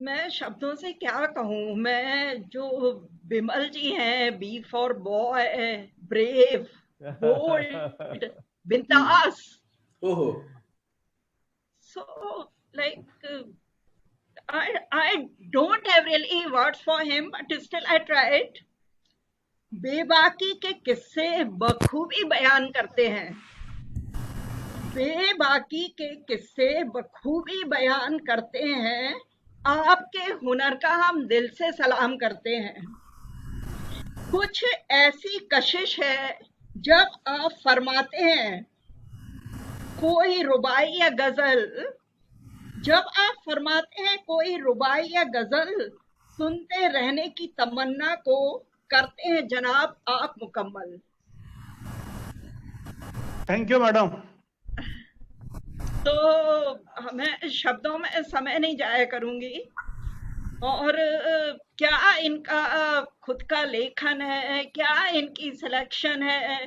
मैं शब्दों से क्या कहूँ। मैं जो बिमल जी हैं, B for boy, brave, bold, बिंदास। ओहो। So, like, I don't have really words for him, but still I tried. बेबाकी के किस्से बखूबी बयान करते हैं। बेबाकी के किस्से बखूबी बयान करते हैं। आपके हुनर का हम दिल से सलाम करते हैं। कुछ ऐसी कशिश है जब आप फरमाते हैं कोई रुबाई या गजल, जब आप फरमाते हैं कोई रुबाई या गजल, सुनते रहने की तमन्ना को करते हैं जनाब आप मुकम्मल। Thank you madam. तो मैं शब्दों में समय नहीं जाया करूंगी। और क्या इनका खुद का लेखन है, क्या इनकी सिलेक्शन है,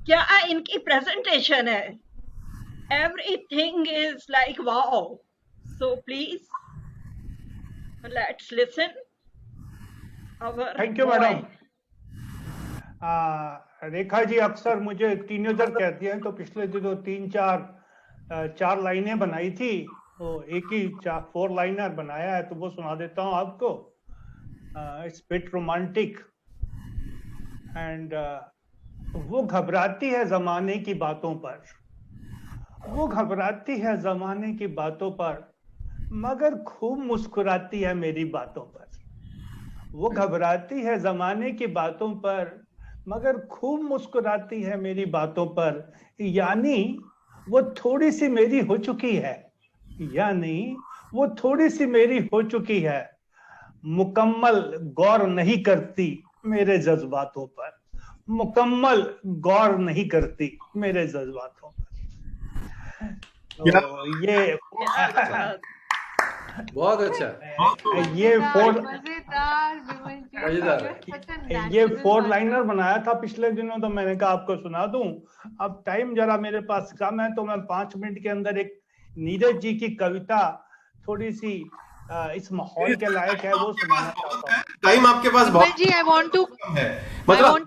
क्या इनकी प्रेजेंटेशन है। Everything is like wow. So please let's listen our. Thank you madam. Rekha ji अक्सर मुझे टीनेजर कहती हैं, तो पिछले दिनों 4 लाइनें बनाई थी, तो एक ही 4 लाइनर बनाया है, तो वो सुना देता हूँ आपको। इट्स बिट रोमांटिक एंड वो घबराती है जमाने की बातों पर, वो घबराती है जमाने की बातों पर, मगर खूब मुस्कुराती है मेरी बातों पर। वो घबराती है जमाने की बातों पर, मगर खूब मुस्कुराती है मेरी बातों पर। यानी वो थोड़ी सी मेरी हो चुकी है, यानी वो थोड़ी सी मेरी हो चुकी है। मुकम्मल गौर नहीं करती मेरे जज्बातों पर, मुकम्मल गौर नहीं करती मेरे जज्बातों पर। तो ये बहुत अच्छा। ये मजेदार। ये 4 लाइनर बनाया था पिछले दिनों, तो मैंने कहा आपको सुना दूं। अब टाइम जरा मेरे पास कम है, तो मैं 5 मिनट के अंदर एक नीरज जी की कविता थोड़ी सी इस माहौल के लायक है, वो सुनाना चाहता हूँ। टाइम आपके पास बहुत जी, I want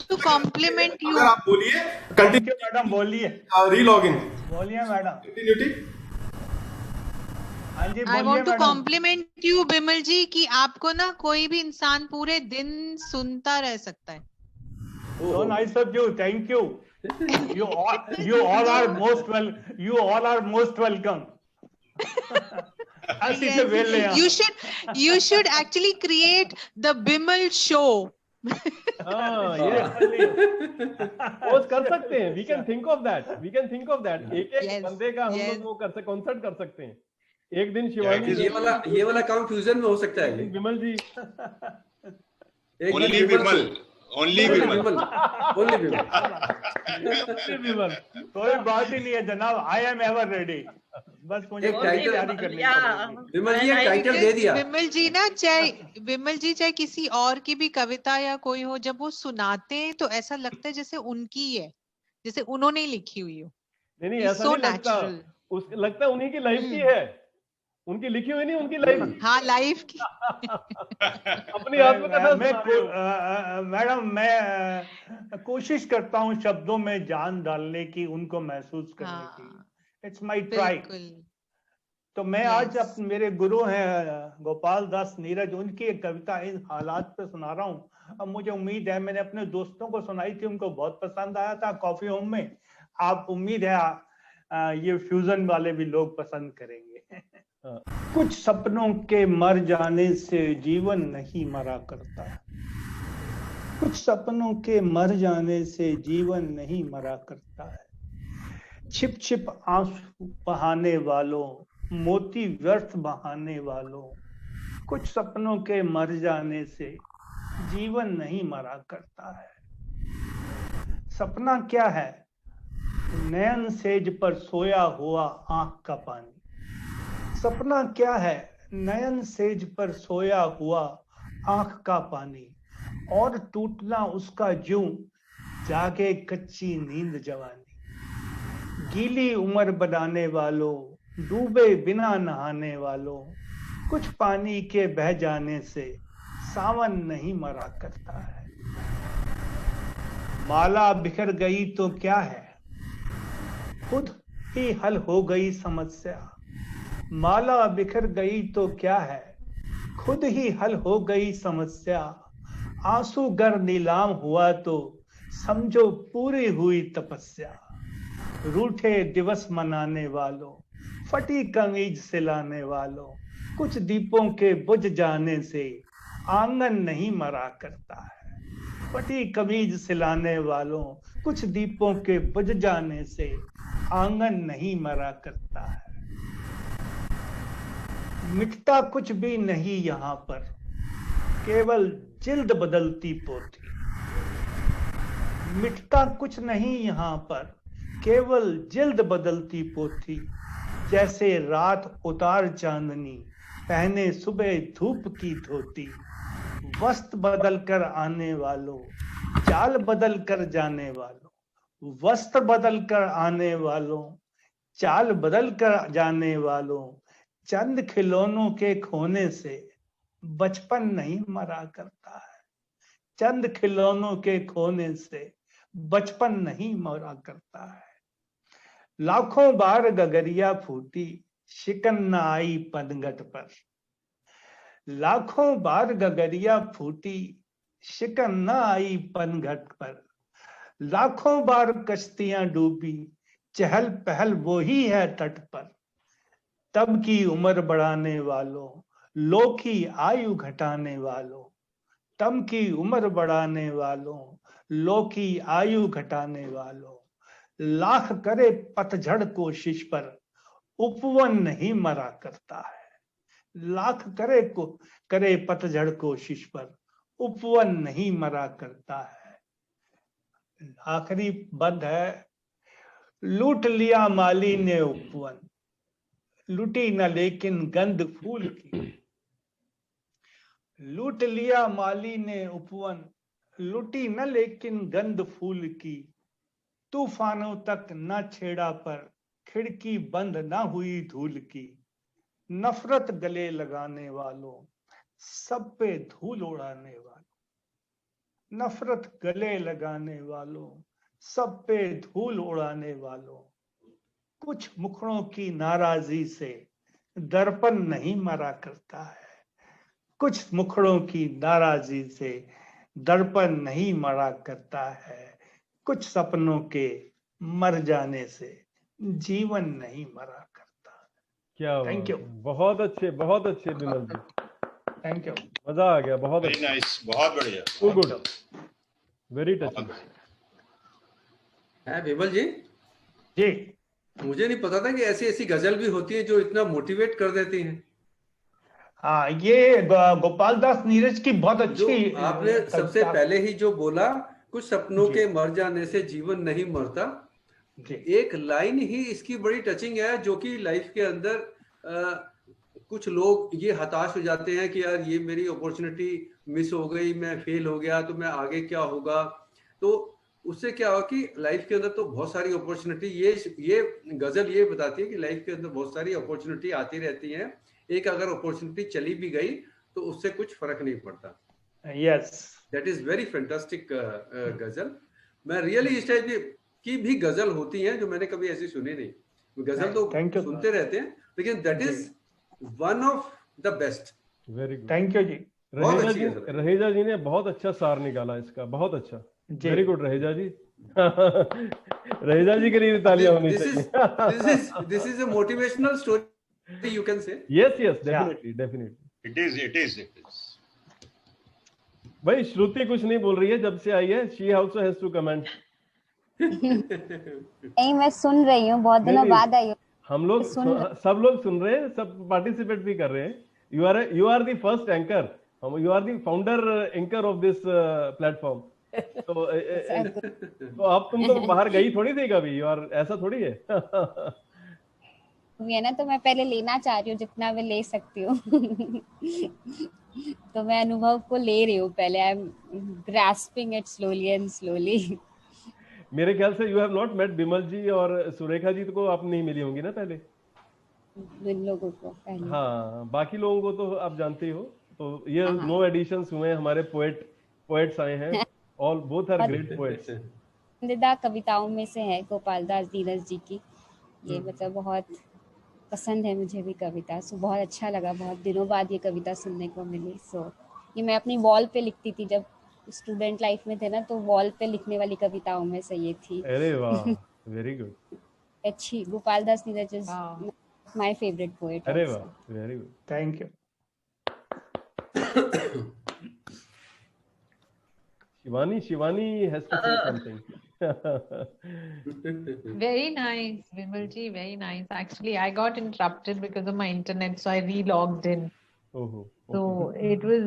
to compliment you. आप बोलिए, कंटिन्यू मैडम, बोलिए। रीलॉग इन बोलिए मैडम। कंटिन्यूटी। हाँ जी, I want to compliment you, Bimal जी, कि आपको ना कोई भी इंसान पूरे दिन सुनता रह सकता है। So nice of you, thank you. You all are most welcome. You should actually create the Bimal show. Post कर सकते हैं, we can think of that. एक बंदे का हम लोग वो कर सकते, कॉन्सर्ट कर सकते हैं। एक दिन शिवानी, ये वाला काम फ्यूजन में हो सकता है। विमल जी, ओनली विमल। कोई बात ही नहीं है जनाब, आई एम एवर रेडी। बस मुझे तैयारी करनी पड़ेगी। विमल जी एक टाइटल दे दिया। विमल जी ना, चाहे किसी और की भी कविता या कोई हो, जब वो सुनाते हैं तो ऐसा लगता है जैसे उनकी है, जैसे उन्होंने लिखी हुई हो। नहीं ऐसा नहीं लगता, लगता है उन्हीं की लाइफ की है, उनकी लिखी हुई नहीं, उनकी लाइफ। हाँ, लाइफ की। अपनी आत्मकथा। मैडम मैं कोशिश करता हूँ शब्दों में जान डालने की, उनको महसूस करने की। It's my try. तो मैं आज मेरे गुरु हैं गोपाल दास नीरज, उनकी एक कविता इन हालात पे सुना रहा हूँ। अब मुझे उम्मीद है, मैंने अपने दोस्तों को सुनाई थी, उनको बहुत पसंद आया था कॉफी होम में। आप उम्मीद है ये फ्यूजन वाले भी लोग पसंद करेंगे। कुछ सपनों के मर जाने से जीवन नहीं मरा करता, कुछ सपनों के मर जाने से जीवन नहीं मरा करता है। छिप छिप आंसू बहाने वालों, मोती व्यर्थ बहाने वालों, कुछ सपनों के मर जाने से जीवन नहीं मरा करता है। सपना क्या है? नयन सेज पर सोया हुआ आंख का पानी। सपना क्या है? नयन सेज पर सोया हुआ आंख का पानी, और टूटना उसका ज्यों जागे कच्ची नींद जवानी। गीली उम्र बनाने वालों, डूबे बिना नहाने वालों, कुछ पानी के बह जाने से सावन नहीं मरा करता है। माला बिखर गई तो क्या है, खुद ही हल हो गई समस्या। माला बिखर गई तो क्या है, खुद ही हल हो गई समस्या। आंसू गर नीलाम हुआ तो समझो पूरी हुई तपस्या। रूठे दिवस मनाने वालों, फटी कमीज सिलाने वालों, कुछ दीपों के बुझ जाने से आंगन नहीं मरा करता है। फटी कमीज सिलाने वालों, कुछ दीपों के बुझ जाने से आंगन नहीं मरा करता है। मिटता कुछ भी नहीं यहाँ पर, केवल जिल्द बदलती पोथी। मिटता कुछ नहीं यहाँ पर, केवल जिल्द बदलती पोथी। जैसे रात उतार चांदनी, पहने सुबह धूप की धोती। वस्त्र बदल कर आने वालों, चाल बदल कर जाने वालों। वस्त्र बदल कर आने वालों, चाल बदल कर जाने वालों। चंद खिलौनों के खोने से बचपन नहीं मरा करता है। चंद खिलौनों के खोने से बचपन नहीं मरा करता है। लाखों बार गगरिया फूटी, शिकन न आई पनघट पर। लाखों बार गगरिया फूटी, शिकन न आई पनघट पर। लाखों बार कश्तियां डूबी, चहल पहल वो ही है तट पर। तब की उम्र बढ़ाने वालों, लो की आयु घटाने वालों। तब की उम्र बढ़ाने वालों, लो की आयु घटाने वालों। लाख करे पतझड़ कोशिश पर, उपवन नहीं मरा करता है। लाख करे पतझड़ कोशिश पर, उपवन नहीं मरा करता है। आखिरी बंद है। लूट लिया माली ने उपवन, लूटी न लेकिन गंध फूल की। लूट लिया माली ने उपवन, लूटी न लेकिन गंध फूल की। तूफानों तक न छेड़ा पर, खिड़की बंद न हुई धूल की। नफरत गले लगाने वालों, सब पे धूल उड़ाने वालों। नफरत गले लगाने वालों, सब पे धूल उड़ाने वालों। कुछ मुखड़ों की नाराजगी से दर्पण नहीं मरा करता है। कुछ मुखड़ों की नाराजगी से दर्पण नहीं मरा करता है। कुछ सपनों के मर जाने से जीवन नहीं मरा करता। क्या थैंक यू। बहुत अच्छे विमल जी, थैंक यू। मजा आ गया, बहुत वेरी नाइस, बहुत बढ़िया, टू गुड, वेरी टचिंग। है विमल जी? जी, मुझे नहीं पता था कि ऐसी ऐसी गजल भी होती है जो इतना मोटिवेट कर देती हैं। हाँ, ये गोपाल दास नीरज की बहुत जो अच्छी आपने सबसे पहले ही जो बोला, कुछ सपनों जी। के मर जाने से जीवन नहीं मरता, जी। एक लाइन ही इसकी बड़ी टचिंग है, जो कि लाइफ के अंदर कुछ लोग ये हताश हो जाते हैं कि यार ये मेरी अपॉर्चुनिटी मिस हो गई, मैं फेल हो गया, तो मैं आगे क्या होगा। तो उससे क्या हुआ कि लाइफ के अंदर तो बहुत सारी अपॉर्चुनिटी, ये गजल ये बताती है कि लाइफ के अंदर बहुत सारी अपॉर्चुनिटी आती रहती हैं। एक अगर अपॉर्चुनिटी चली भी गई तो उससे कुछ फर्क नहीं पड़ता। Yes, that is very fantastic गजल। मैं रियली इस टाइप की भी गजल होती हैं जो मैंने कभी ऐसी सुनी नहीं। गजल तो सुनते रहते हैं, लेकिन that is one of the best. Very good, thank you जी। रहेजा जी ने बहुत अच्छा सार निकाला इसका, बहुत अच्छा, वेरी गुड रहेजा जी। रहेजा जी के लिए तालियां होनी चाहिए। This is a motivational story, you can say. Yes, definitely. It is. भाई श्रुति कुछ नहीं बोल रही है जब से आई है, she also has to comment. नहीं, मैं सुन रही हूँ, बहुत दिनों बाद आई हूँ। हम लोग सब लोग सुन रहे हैं, सब पार्टिसिपेट भी कर रहे हैं। You are the first anchor. You are the founder anchor of this platform. तो अब तुम तो बाहर गई थोड़ी थी कभी, और ऐसा थोड़ी है। है ना, तो मैं पहले लेना चाह रही हूँ जितना मैं ले सकती हूँ। तो मैं अनुभव को ले रही हूँ पहले। I am grasping it slowly and slowly. मेरे ख्याल से you have not met Bimal ji और सुरेखा जी को आप नहीं मिली होंगी ना पहले? इन लोगों को पहले। हाँ, बाकी लोगों को तो आप जानते ही हो। तो ये नो एडिशंस हुए, हमारे पोएट्स आए हैं, all both are great poets. पसंदीदा कविताओं में से है गोपाल दास दीनस जी की, ये मतलब बहुत पसंद है मुझे भी कविता। सो बहुत अच्छा लगा, बहुत दिनों बाद ये कविता सुनने को मिली। सो ये मैं अपनी वॉल पे लिखती थी जब स्टूडेंट लाइफ में थे ना, तो वॉल पे लिखने वाली कविताओं में से ये थी। अरे वाह, वेरी गुड, अच्छी। Gopal Das दीनस is my favourite poet. अरे वाह, very good, thank you. Shivani has to say something. Very nice, Vimal ji, very nice. Actually, I got interrupted because of my internet, so I re-logged in. Oh, So it was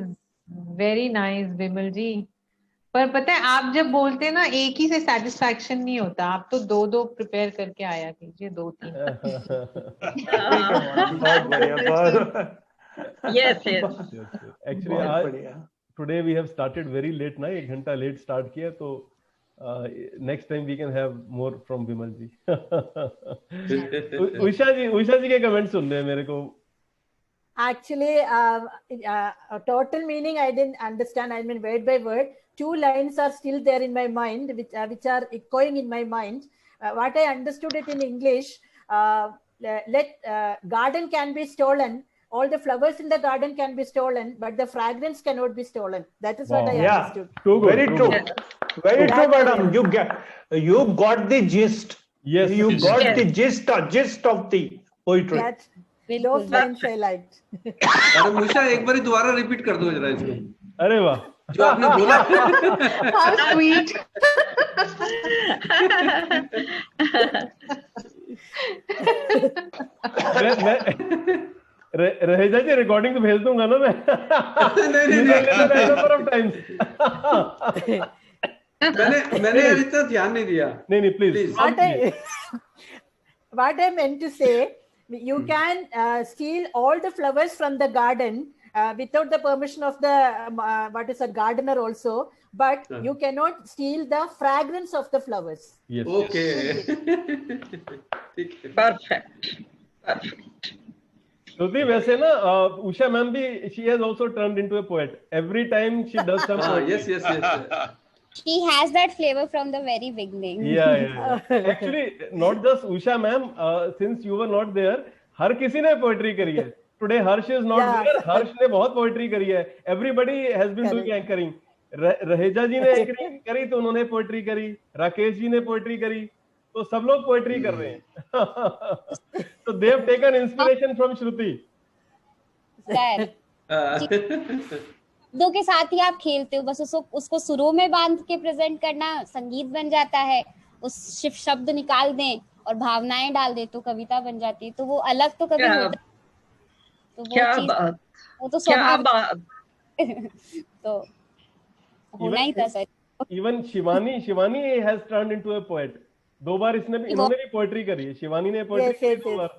very nice, Vimal ji. पर पता है आप जब बोलते हैं ना एक ही से सेटिस्फैक्शन नहीं होता, आप तो दो प्रिपेयर करके आया कीजिए, 2-3। बहुत बढ़िया। Yes. Actually, today we have started very late ना, 1 घंटा लेट स्टार्ट किया, तो next time we can have more from Vimal ji. Usha जी के कमेंट सुन रहे हैं मेरे को। Actually, total meaning I didn't understand. I mean, word by word, 2 lines are still there in my mind, which are echoing in my mind. What I understood it in English, garden can be stolen. All the flowers in the garden can be stolen, but the fragrance cannot be stolen. That is what I understood. Too good, Very true. Very true, madam. You got the gist. Yes, you got the gist of the poetry. Those lines I liked. Madam Usha, एक बार दोबारा repeat कर दो जरा इसको। अरे वाह, जो आपने बोला। How sweet. Raheja ji recording तो भेज दूंगा ना मैं। नहीं मैंने यार इतना ध्यान नहीं दिया। नहीं please. What I meant to say, you can steal all the flowers from the garden without the permission of the gardener also, but you cannot steal the fragrance of the flowers. Yes. Okay. Perfect. Shruti, वैसे ना Usha ma'am भी she has also turned into a poet. Every time she does some poetry. Yes. She has that flavor from the very beginning. Yeah. Actually, not just Usha ma'am, since you were not there, हर किसी ने poetry करी है. Today Harsh is not there. Harsh ने बहुत poetry करी है. Everybody has been doing anchoring. Raheja ji ने anchoring करी तो उन्होंने poetry करी. राकेश जी ने poetry करी. तो सब लोग poetry कर रहे हैं. So they have taken inspiration from Shruti. दो के साथ ही आप खेलते हो, बस उसको सुरों में बांध के प्रेजेंट करना संगीत बन जाता है, उस शब्द निकाल दें और भावनाएं डाल दे तो कविता बन जाती है। तो वो अलग तो कभी होता, तो वो तो स्वाभाविक तो होना ही था sir. Even Shivani has turned into a poet. 2 बार इन्होंने भी पोएट्री करी है। शिवानी ने पोएट्री करी 2 बार।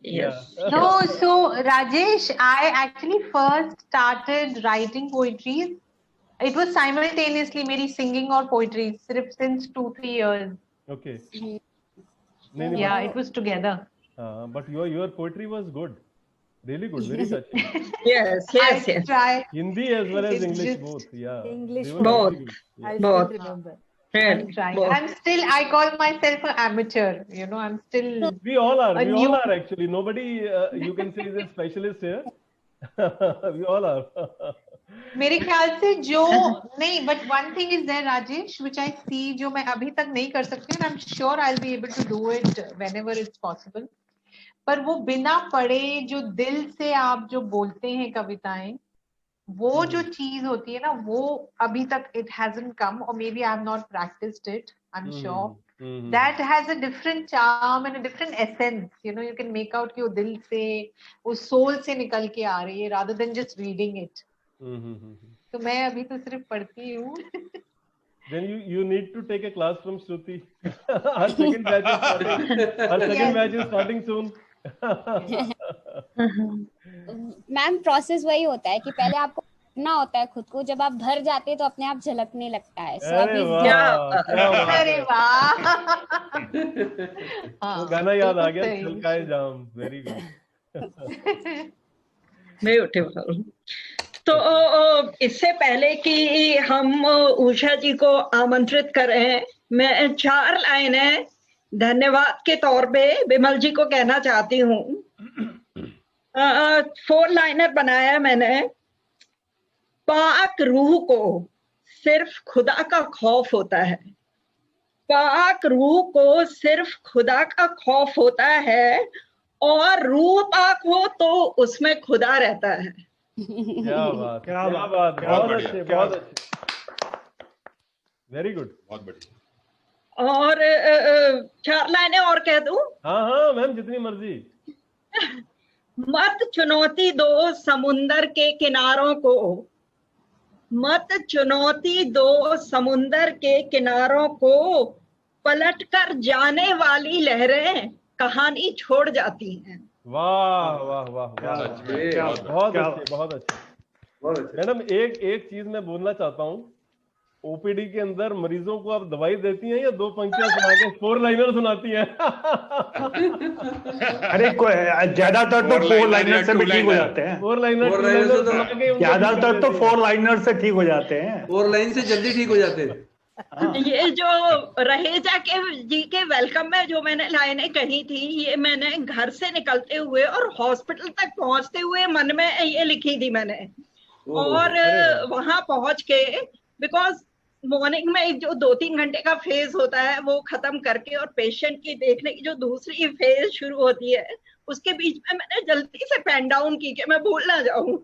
Yes. No, so Rajesh, I actually first started writing poetry. It was simultaneously मेरी singing और poetry सिर्फ since 2-3 years. Okay. Yeah, it was together. But your poetry was good, really good, very touching. Yes. I try. Hindi as well as English both. Yeah. English both. I Both. still remember. I'm trying. I'm still. I call myself an amateur. You know, I'm still. We all are. We all are actually. Nobody you can say is a specialist here. We all are. मेरे ख्याल से जो नहीं, but one thing is there, Rajesh, which I see, जो मैं अभी तक नहीं कर सकती, and I'm sure I'll be able to do it whenever it's possible. पर वो बिना पढ़े जो दिल से आप जो बोलते हैं कविताएं, वो जो चीज होती है ना, वो अभी तक it hasn't come, or maybe I have not practiced it. I'm sure that has a different charm and a different essence. You know, you can make out कि वो दिल से, वो soul से निकल के आ रही है, rather than just reading it. तो मैं अभी तो सिर्फ पढ़ती हूँ. Then you need to take a class from Shruti. Her second batch is starting soon. Ma'am process वही होता है कि पहले आपको ढकना होता है खुद को, जब आप भर जाते हैं तो अपने आप झलकने लगता है। अरे वाह, क्या बात है। अरे वाह वो गाना याद आ गया, छलकाए जाम। Very good. मैं उठे तो इससे पहले कि हम उषा जी को आमंत्रित करें, मैं 4 लाइनें धन्यवाद के तौर पे विमल जी को कहना चाहती हूँ। 4 लाइनर बनाया मैंने। पाक रूह को सिर्फ खुदा का खौफ होता है, पाक रूह को सिर्फ खुदा का खौफ होता है, और रूह पाक हो तो उसमें खुदा रहता है। क्या बात, क्या बात, बहुत अच्छे, बहुत अच्छे, वेरी गुड, बहुत बढ़िया। और 4 लाइनें और कह दूं? हाँ हाँ मैम, जितनी मर्जी। मत चुनौती दो समुंदर के किनारों को, मत चुनौती दो समुंदर के किनारों को, पलटकर जाने वाली लहरें कहानी छोड़ जाती हैं। वाह वाह वाह, बहुत अच्छे, बहुत अच्छे। मैडम एक चीज मैं बोलना चाहता हूँ, ओपीडी के अंदर मरीजों को आप दवाई देती हैं या 2 पंक्तियां सुना के 4 लाइनर सुनाती हैं? अरे ज्यादातर तो 4 लाइनर से भी ठीक हो जाते हैं। 4 लाइनर ज्यादातर तो 4 लाइनर से ठीक हो जाते हैं। 4 लाइन से जल्दी ठीक हो जाते हैं। ये जो रहेजा के जी के वेलकम में जो मैंने लाइनें कही थी, ये मैंने घर से निकलते हुए और हॉस्पिटल तक पहुंचते हुए मन में ये लिखी थी मैंने। और वहां पहुंच के, बिकॉज मॉर्निंग में एक जो 2-3 घंटे का फेज होता है वो खत्म करके और पेशेंट की देखने की जो दूसरी फेज शुरू होती है, उसके बीच में मैंने जल्दी से पेन डाउन की कि मैं भूल ना जाऊं।